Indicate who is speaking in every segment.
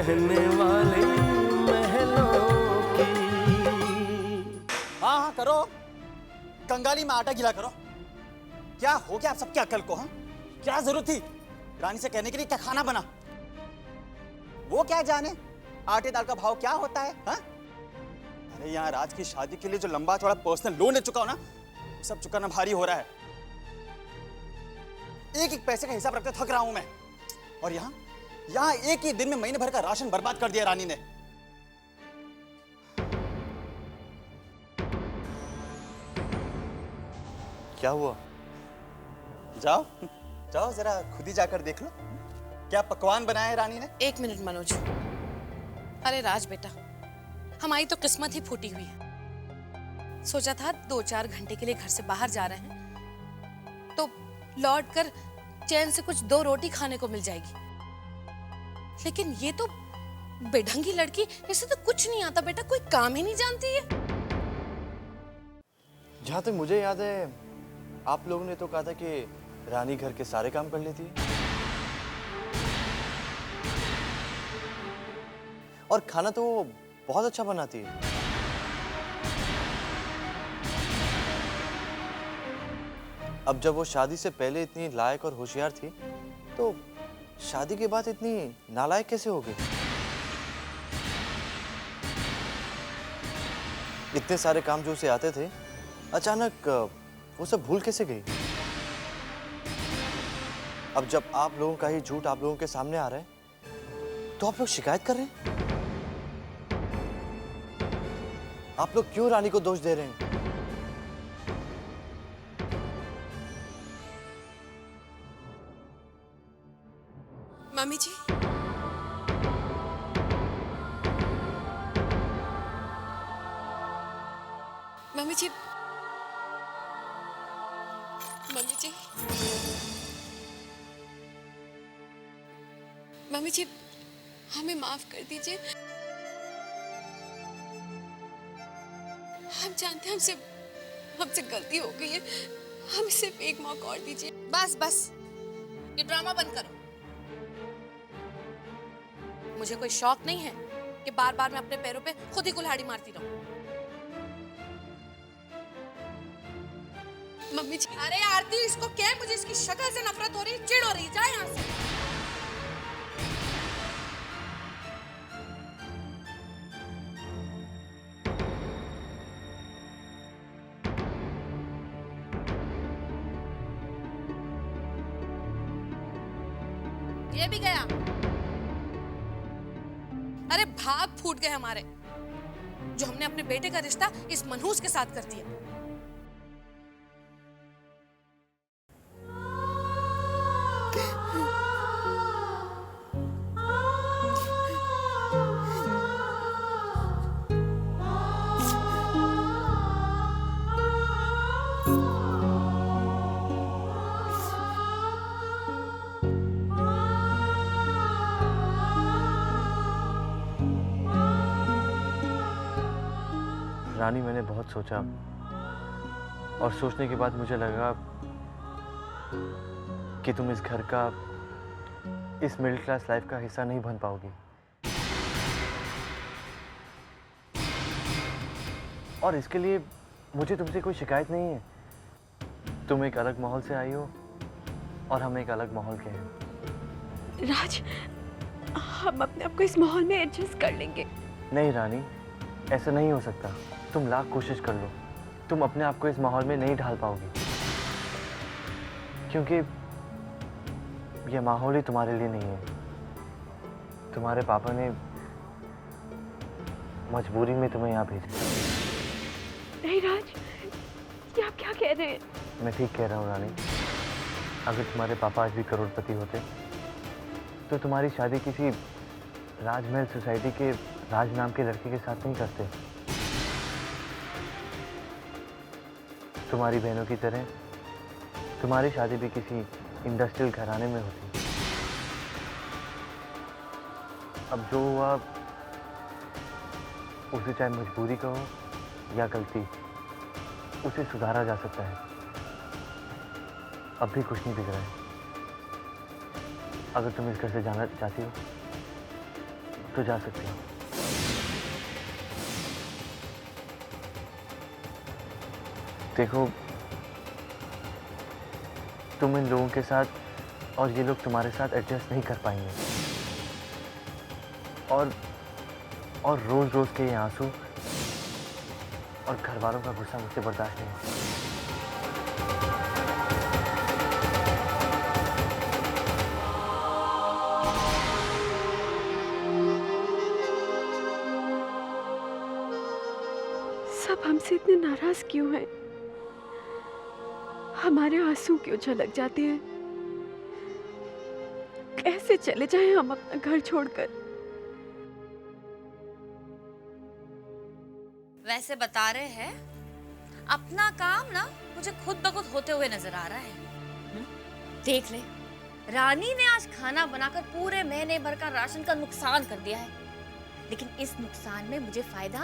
Speaker 1: रहने वाली महलों की।
Speaker 2: हाँ हाँ करो, कंगाली में आटा गीला करो। क्या हो गया आप सबकी अकल को? हाँ, क्या जरूरत थी रानी से कहने के लिए क्या खाना बना? वो क्या जाने आटे दाल का भाव क्या होता है? हाँ? अरे यहाँ राज की शादी के लिए जो लंबा चौड़ा पर्सनल लोन ले चुका हो ना, वो सब चुकाना भारी हो रहा है। एक एक पैसे का हिसाब रखते थक रहा हूं मैं। और यहाँ एक ही दिन में महीने भर का राशन बर्बाद कर दिया रानी ने।
Speaker 3: क्या हुआ?
Speaker 2: जाओ जाओ जरा खुद ही जाकर देख लो क्या पकवान बनाया है रानी ने।
Speaker 4: 1 मिनट मनोज। अरे राज बेटा, हमारी तो किस्मत ही फूटी हुई है। सोचा था 2-4 घंटे के लिए घर से बाहर जा रहे हैं तो लौट कर चैन से कुछ 2 रोटी खाने को मिल जाएगी, लेकिन ये तो बेढंगी लड़की, इसे तो कुछ नहीं आता बेटा, कोई काम ही नहीं जानती है।
Speaker 3: जहाँ तक मुझे याद है आप लोगों ने तो कहा था कि रानी घर के सारे काम कर लेती है और खाना तो वो बहुत अच्छा बनाती है। अब जब वो शादी से पहले इतनी लायक और होशियार थी तो शादी के बाद इतनी नालायक कैसे हो गई? इतने सारे काम जो उसे आते थे अचानक वो सब भूल कैसे गई? अब जब आप लोगों का ही झूठ आप लोगों के सामने आ रहा है तो आप लोग शिकायत कर रहे हैं? आप लोग क्यों रानी को दोष दे रहे हैं?
Speaker 4: मम्मी जी, मम्मी जी, मम्मी जी, मम्मी जी, हमें माफ कर दीजिए। हम जानते हैं हमसे गलती हो गई है, हमें सिर्फ एक मौका और दीजिए। बस बस, ये ड्रामा बंद करो। मुझे कोई शौक नहीं है कि बार बार मैं अपने पैरों पे खुद ही कुल्हाड़ी मारती रहूं। मम्मी जी, अरे आरती, इसको क्या है? मुझे इसकी शक्ल से नफरत हो रही है, चिढ़ हो रही है। जा यहाँ से। ये भी गया। अरे भाग फूट गए हमारे, जो हमने अपने बेटे का रिश्ता इस मनहूस के साथ कर दिया।
Speaker 3: रानी, मैंने बहुत सोचा और सोचने के बाद मुझे लगा कि तुम इस घर का, इस मिडिल क्लास लाइफ का हिस्सा नहीं बन पाओगी। और इसके लिए मुझे तुमसे कोई शिकायत नहीं है। तुम एक अलग माहौल से आई हो और हम एक अलग माहौल के हैं।
Speaker 5: राज, हम अपने आप को इस माहौल में एडजस्ट कर लेंगे।
Speaker 3: नहीं रानी, ऐसा नहीं हो सकता। तुम लाख कोशिश कर लो, तुम अपने आप को इस माहौल में नहीं ढाल पाओगी, क्योंकि यह माहौल ही तुम्हारे लिए नहीं है। तुम्हारे पापा ने मजबूरी में तुम्हें यहाँ भेजा।
Speaker 5: नहीं राज, ये आप क्या कह रहे हैं?
Speaker 3: मैं ठीक कह रहा हूँ रानी। अगर तुम्हारे पापा आज भी करोड़पति होते तो तुम्हारी शादी किसी राजमहल सोसाइटी के राज नाम के लड़के के साथ नहीं करते। तुम्हारी बहनों की तरह तुम्हारी शादी भी किसी इंडस्ट्रियल घराने में होती। अब जो हुआ उसे चाहे मजबूरी कहो या गलती, उसे सुधारा जा सकता है। अब भी कुछ नहीं बिगड़ा है। अगर तुम इस घर से जाना चाहती हो तो जा सकती हो। देखो, तुम इन लोगों के साथ और ये लोग तुम्हारे साथ एडजस्ट नहीं कर पाएंगे। और रोज रोज के ये आंसू और घर वालों का गुस्सा मुझसे बर्दाश्त नहीं होता।
Speaker 5: सब हमसे इतने नाराज क्यों हैं? हमारे आंसू क्यों छलक जाते हैं? कैसे चले जाएं हम अपना घर छोड़कर?
Speaker 6: वैसे बता रहे हैं अपना काम ना मुझे खुद ब खुद होते हुए नजर आ रहा है। देख ले, रानी ने आज खाना बनाकर पूरे महीने भर का राशन का नुकसान कर दिया है, लेकिन इस नुकसान में मुझे फायदा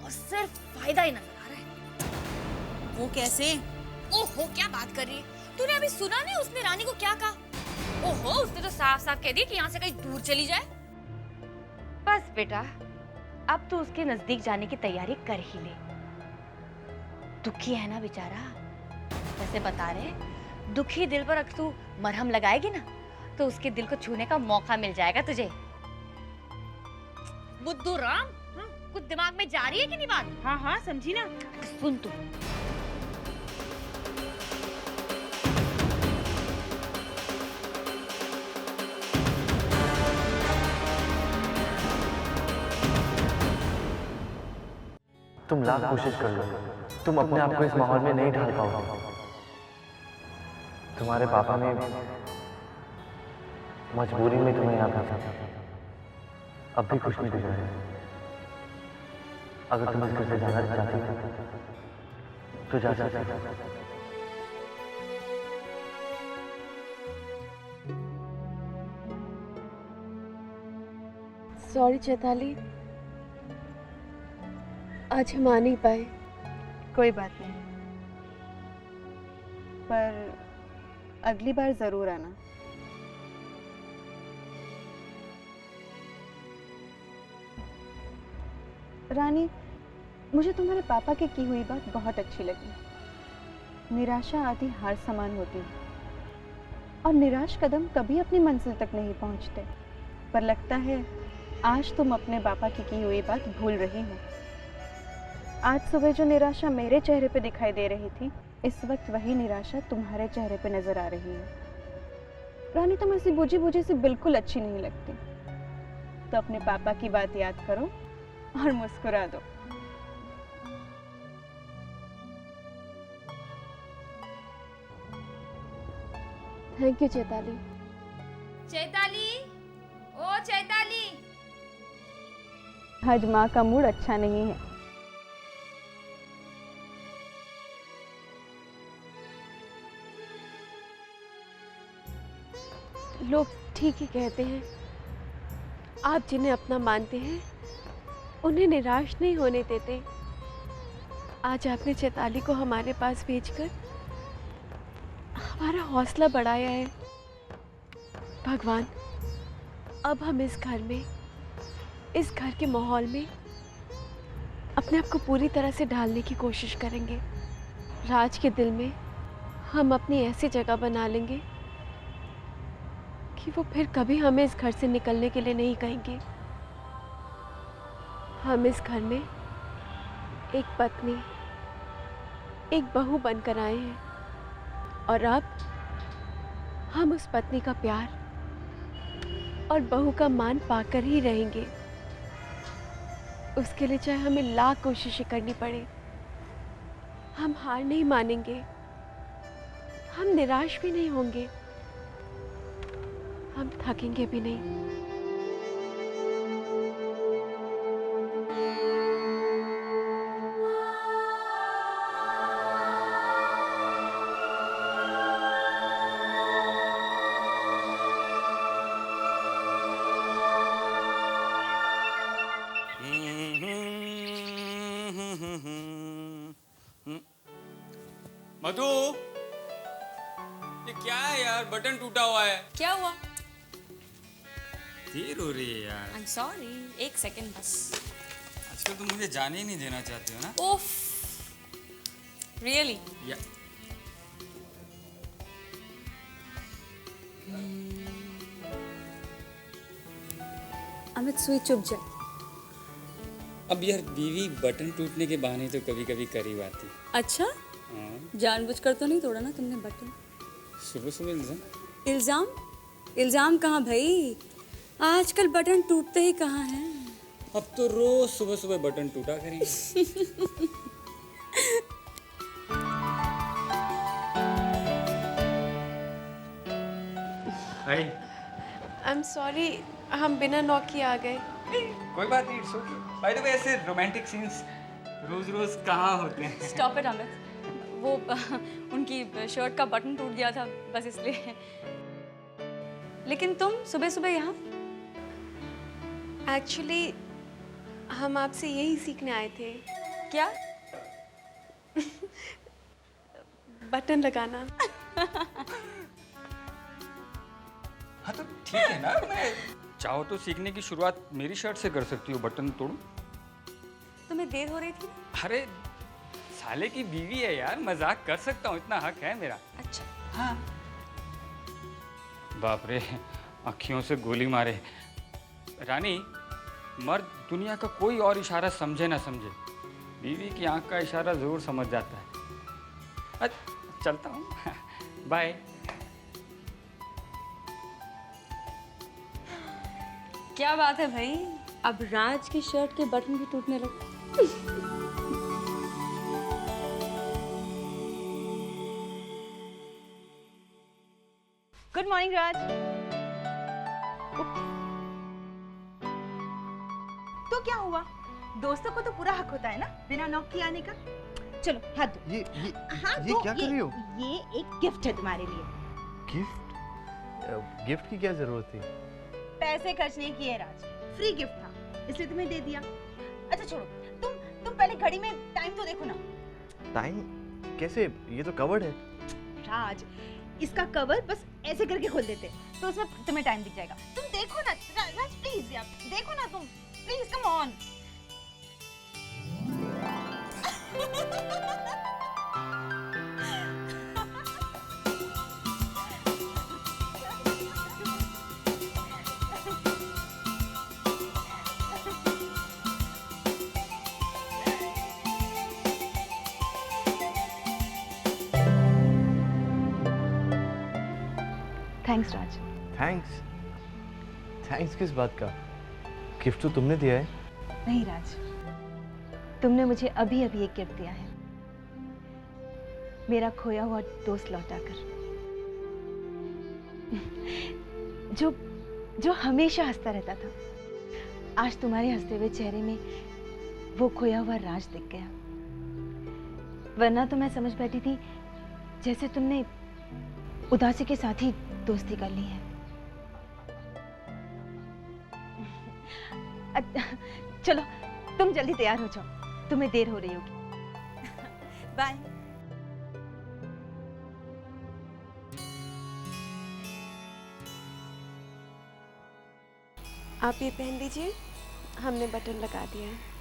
Speaker 6: और सिर्फ फायदा ही नजर आ रहा है।
Speaker 7: वो कैसे?
Speaker 6: ओहो, क्या बात कर रही है? तूने अभी सुना नहीं उसने रानी को क्या कहा? ओहो, उसने तो साफ साफ कह दिया कि यहाँ से कहीं दूर चली जाए। बस बेटा, अब तो उसके नजदीक जाने की तैयारी कर ही ले। दुखी है ना बेचारा। वैसे बता रहे, दुखी दिल पर अगर तू मरहम लगाएगी ना तो उसके दिल को छूने का मौका मिल जाएगा तुझे। बुद्धू राम, कुछ दिमाग में जा रही है कि नहीं बात?
Speaker 7: हाँ हाँ समझी ना।
Speaker 6: सुन तू,
Speaker 3: तुम लाख कोशिश कर लो, तुम अपने आप को इस माहौल में नहीं ढाल पाओगे। तुम्हारे पापा ने मजबूरी में तुम्हें यहाँ भेजा, अब भी कुछ नहीं बिगड़ा। अगर तुम इस घर से जाना चाहती हो तो जा सकती हो।
Speaker 5: सॉरी चैताली, आज हम आ नहीं पाए।
Speaker 8: कोई बात नहीं, पर अगली बार जरूर आना। रानी, मुझे तुम्हारे पापा की हुई बात बहुत अच्छी लगी। निराशा आदि हार समान होती है और निराश कदम कभी अपनी मंजिल तक नहीं पहुंचते। पर लगता है आज तुम अपने पापा की हुई बात भूल रही हो। आज सुबह जो निराशा मेरे चेहरे पे दिखाई दे रही थी, इस वक्त वही निराशा तुम्हारे चेहरे पे नजर आ रही है। रानी, तुम ऐसी बुझी बुझी सी बिल्कुल अच्छी नहीं लगती। तो अपने पापा की बात याद करो और मुस्कुरा दो।
Speaker 5: Thank you Chaitali.
Speaker 6: चैताली, ओ चैताली।
Speaker 8: आज माँ का मूड अच्छा नहीं है।
Speaker 5: लोग ठीक ही कहते हैं, आप जिन्हें अपना मानते हैं उन्हें निराश नहीं होने देते। आज आपने चैताली को हमारे पास भेजकर हमारा हौसला बढ़ाया है। भगवान, अब हम इस घर में, इस घर के माहौल में अपने आप को पूरी तरह से ढालने की कोशिश करेंगे। राज के दिल में हम अपनी ऐसी जगह बना लेंगे कि वो फिर कभी हमें इस घर से निकलने के लिए नहीं कहेंगे। हम इस घर में एक पत्नी, एक बहू बनकर आए हैं और अब हम उस पत्नी का प्यार और बहू का मान पाकर ही रहेंगे। उसके लिए चाहे हमें लाख कोशिशें करनी पड़े, हम हार नहीं मानेंगे, हम निराश भी नहीं होंगे, हम थकेंगे भी नहीं।
Speaker 9: मधु, ये क्या है यार? बटन टूटा हुआ है।
Speaker 6: क्या हुआ?
Speaker 9: देर हो रही है यार।
Speaker 6: आई एम सॉरी, एक सेकंड बस।
Speaker 9: आजकल तुम मुझे जाने ही नहीं देना चाहती हो ना?
Speaker 6: ओफ, रियली?
Speaker 9: या
Speaker 6: अमित सुई चुप जा।
Speaker 9: अब यार बीवी बटन टूटने के बहाने तो कभी कभी करीब आती।
Speaker 6: अच्छा,
Speaker 9: हाँ,
Speaker 6: जानबूझकर तो नहीं तोड़ा ना तुमने बटन?
Speaker 9: सुबह सुबह इल्जाम।
Speaker 6: इल्जाम? इल्जाम कहाँ भाई, आजकल बटन टूटते ही कहाँ हैं।
Speaker 9: अब तो रोज सुबह सुबह बटन टूटा करेंगे। हाय।
Speaker 5: आई एम सॉरी, हम बिना नॉक किए आ गए।
Speaker 9: कोई बात नहीं, it's okay. By the way, ऐसे रोमांटिक सीन्स रोज रोज कहाँ होते हैं?
Speaker 6: स्टॉप इट अमित, वो उनकी शर्ट का बटन टूट गया था बस इसलिए। लेकिन तुम सुबह सुबह यहाँ?
Speaker 5: एक्चुअली हम आपसे यही सीखने आए थे।
Speaker 6: क्या?
Speaker 5: बटन लगाना।
Speaker 9: हाँ तो ठीक है ना, मैं चाहो तो सीखने की शुरुआत मेरी शर्ट से कर सकती हो, बटन तोड़ूं।
Speaker 6: तुम्हें देर हो रही थी?
Speaker 9: अरे साले की बीवी है यार, मजाक कर सकता हूँ, इतना हक है मेरा।
Speaker 6: अच्छा।
Speaker 9: हाँ। बाप रे, अखियों से गोली मारे। रानी, मर्द दुनिया का कोई और इशारा समझे ना समझे, बीवी की आंख का इशारा जरूर समझ जाता है। चलता हूँ, बाय।
Speaker 6: क्या बात है भाई, अब राज की शर्ट के बटन भी टूटने लगे।
Speaker 8: गुड मॉर्निंग राज। तो क्या हुआ, दोस्तों को तो पूरा हक होता है ना बिना नॉक किए आने का। चलो हाथ दो।
Speaker 3: ये
Speaker 8: हाथ
Speaker 3: ये
Speaker 8: दो,
Speaker 3: क्या कर रही हो?
Speaker 8: ये एक गिफ्ट है तुम्हारे लिए।
Speaker 3: गिफ्ट? गिफ्ट की क्या जरूरत थी?
Speaker 8: पैसे खर्च नहीं किए राज, फ्री गिफ्ट था इसलिए तुम्हें दे दिया। अच्छा छोड़ो, तुम पहले घड़ी में टाइम तो देखो ना।
Speaker 3: टाइम कैसे? ये तो कवर्ड है।
Speaker 8: राज, इसका कवर बस ऐसे करके खोल देते तो उसमें तुम्हें टाइम दिख जाएगा। तुम देखो ना राज, प्लीज यार देखो ना तुम, please come on. Thanks Raj.
Speaker 3: Thanks? Thanks किस बात का? गिफ्ट तो तुमने दिया है।
Speaker 8: नहीं राज, तुमने मुझे अभी अभी एक गिफ्ट दिया है, मेरा खोया हुआ दोस्त लौटाकर, जो हमेशा हंसता रहता था। आज तुम्हारे हंसते हुए चेहरे में वो खोया हुआ राज दिख गया। वरना तो मैं समझ बैठी थी जैसे तुमने उदासी के साथ ही दोस्ती कर ली है। चलो तुम जल्दी तैयार हो जाओ, तुम्हें देर हो रही होगी। बाय।
Speaker 5: आप ये पहन लीजिए, हमने बटन लगा दिया है।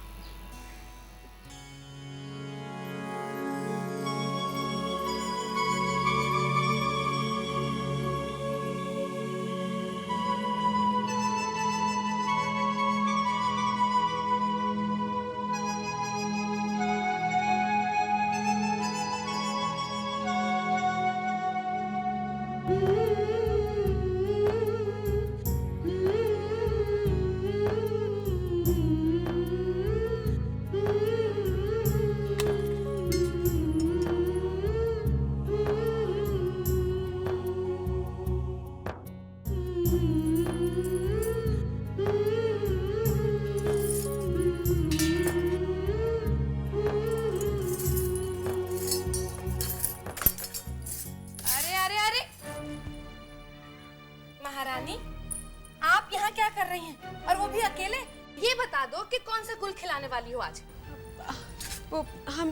Speaker 4: महारानी, आप यहाँ क्या कर रही हैं? और वो भी अकेले? ये बता दो कि कौन सा गुल खिलाने वाली हो आज?
Speaker 5: वो हम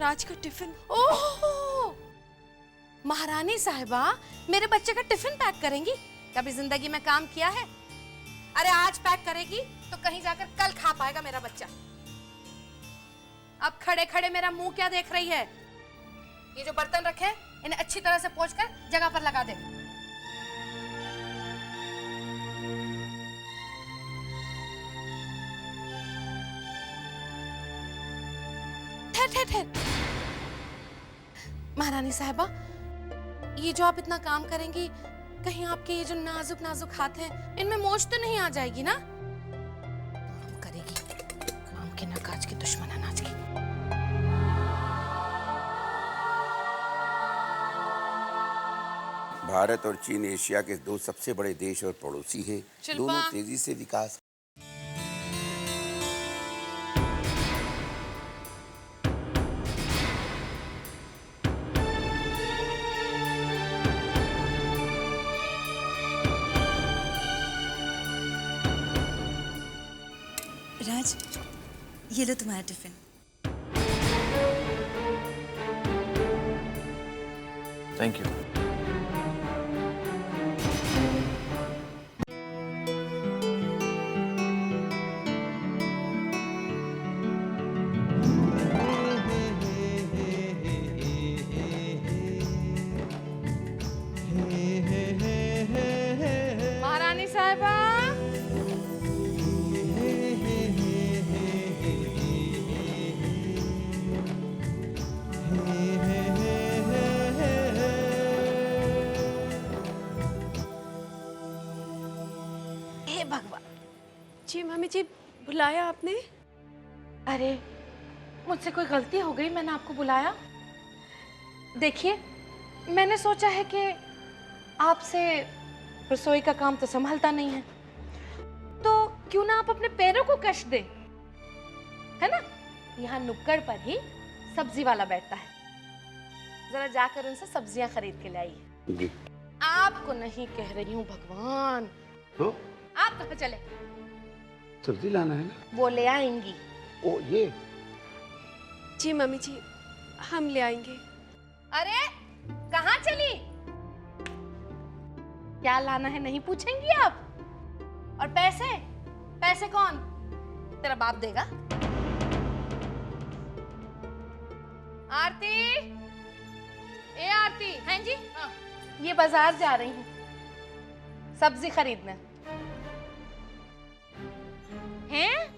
Speaker 5: राज का टिफिन।
Speaker 4: ओह! महारानी साहिबा, मेरे बच्चे का टिफिन पैक करेंगी? कभी जिंदगी में काम किया है? अरे आज पैक करेगी तो कहीं जाकर कल खा पाएगा मेरा बच्चा। अब खड़े खड़े मेरा मुंह क्या देख रही है? ये जो बर्तन रखे हैं, इन्हें अच्छी तरह से पोंछकर जगह पर लगा दे। ठहर ठहर ठहर। महारानी साहिबा, ये जो आप इतना काम करेंगी, कहीं आपके ये जो नाजुक नाजुक हाथ हैं, इनमें मोच तो नहीं आ जाएगी ना? काम करेगी, काम के ना काज की दुश्मन अनाज की।
Speaker 7: भारत और चीन एशिया के दो सबसे बड़े देश और पड़ोसी हैं। दोनों तेजी से विकास।
Speaker 10: राज, ये लो तुम्हारा टिफिन।
Speaker 3: Thank you.
Speaker 4: महारानी साहिबा,
Speaker 5: हे भगवान। जी मम्मी जी, बुलाया आपने?
Speaker 4: अरे मुझसे कोई गलती हो गई, मैंने आपको बुलाया? देखिए, मैंने सोचा है कि आपसे रसोई का काम तो संभलता नहीं है, तो क्यों ना आप अपने पैरों को कष्ट दें, है ना? यहाँ नुक्कड़ पर ही सब्जी वाला बैठता है, जरा जाकर उनसे सब्जियां खरीद के लाइए।
Speaker 7: जी।
Speaker 4: आपको नहीं कह रही हूँ भगवान।
Speaker 7: तो
Speaker 4: आप कहाँ चले?
Speaker 7: सब्जी लाना है ना?
Speaker 4: वो ले आएंगी।
Speaker 7: ओ ये।
Speaker 5: जी मम्मी जी, हम ले आएंगे।
Speaker 4: अरे कहाँ चली? क्या लाना है नहीं पूछेंगी आप? और पैसे? पैसे कौन? तेरा बाप देगा? आरती, ए आरती। हाँ जी। हाँ, ये बाजार जा रही हूँ सब्जी खरीदने। हैं?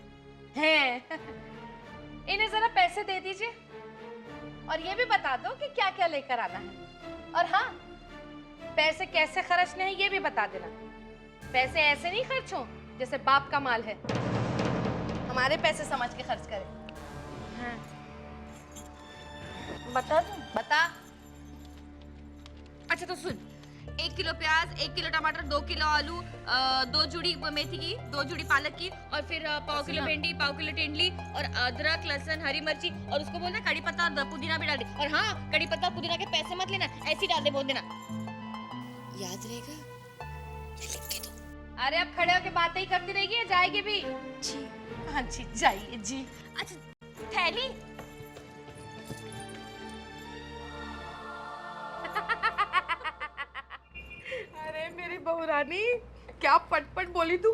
Speaker 4: हैं। इन्हें जरा पैसे दे दीजिए और ये भी बता दो कि क्या क्या लेकर आना है। और हाँ, पैसे कैसे खर्चने हैं ये भी बता देना। पैसे ऐसे नहीं खर्च हो जैसे बाप का माल है, हमारे पैसे समझ के खर्च करें। हाँ। बता दूं? बता।
Speaker 6: अच्छा तो सुन, 1 किलो प्याज, 1 किलो टमाटर, 2 किलो आलू, 2 जुड़ी मेथी की, 2 जुड़ी पालक की, और फिर पाव किलो भिंडी, पाव किलो टेंडली, और अदरक, लहसुन, हरी मिर्ची, और उसको बोलना कड़ी पत्ता और पुदीना भी डाल दे। और हाँ, कड़ी पत्ता और पुदीना के पैसे मत लेना, ऐसे ही डाल दे, बोल देना। याद रहेगा? मैं लिख के दूं।
Speaker 4: अरे अब खड़े होके बातें ही करती रहेगी या जाएगी भी? जी हाँ जी, जाइए जी।
Speaker 6: अच्छा थैली?
Speaker 4: अरे मेरी बहू रानी, क्या पटपट बोली तू।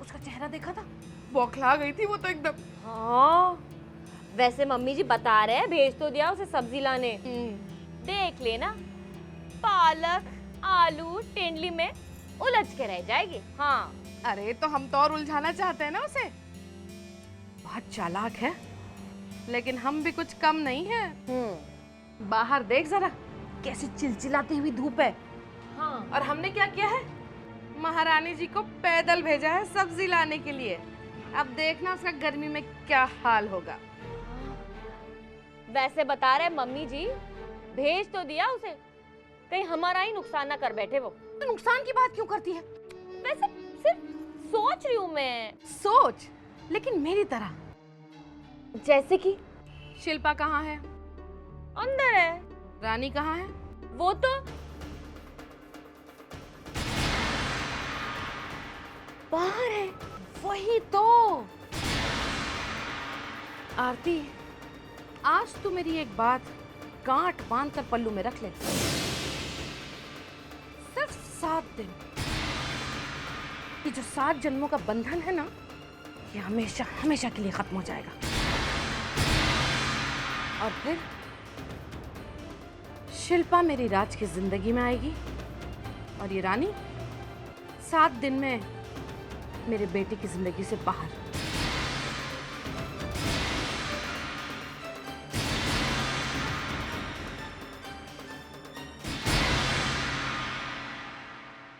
Speaker 4: उसका चेहरा देखा था? बौखला गई थी वो तो एकदम।
Speaker 6: हाँ, वैसे मम्मी जी बता रहे हैं, भेज तो दिया उसे सब्जी लाने। देख लेना, पालक आलू टेंडली में उलझ के रह जाएगी। हाँ।
Speaker 4: अरे तो हम तो और उलझाना चाहते हैं ना उसे। बहुत चालाक है, लेकिन हम भी कुछ कम नहीं है। बाहर देख जरा, कैसी चिलचिलाती हुई धूप है।
Speaker 6: हाँ।
Speaker 4: और हमने क्या किया है? महारानी जी को पैदल भेजा है सब्जी लाने के लिए। अब देखना उसका गर्मी में क्या हाल होगा।
Speaker 6: वैसे बता रहे मम्मी जी, भेज तो दिया उसे, कहीं हमारा ही नुकसान ना कर बैठे वो।
Speaker 4: तो नुकसान की बात क्यों करती है?
Speaker 6: वैसे सिर्फ सोच रही हूँ मैं।
Speaker 4: सोच, लेकिन मेरी तरह।
Speaker 6: जैसे कि
Speaker 4: शिल्पा कहाँ है?
Speaker 6: अंदर है।
Speaker 4: रानी कहाँ है?
Speaker 6: वो तो बाहर है।
Speaker 4: वही तो। आरती, आज तू मेरी एक बात गांठ बांध कर पल्लू में रख ले। सिर्फ 7 दिन, ये जो 7 जन्मों का बंधन है ना, ये हमेशा हमेशा के लिए खत्म हो जाएगा। और फिर शिल्पा मेरी राज की जिंदगी में आएगी और ये रानी 7 दिन में मेरे बेटे की जिंदगी से बाहर।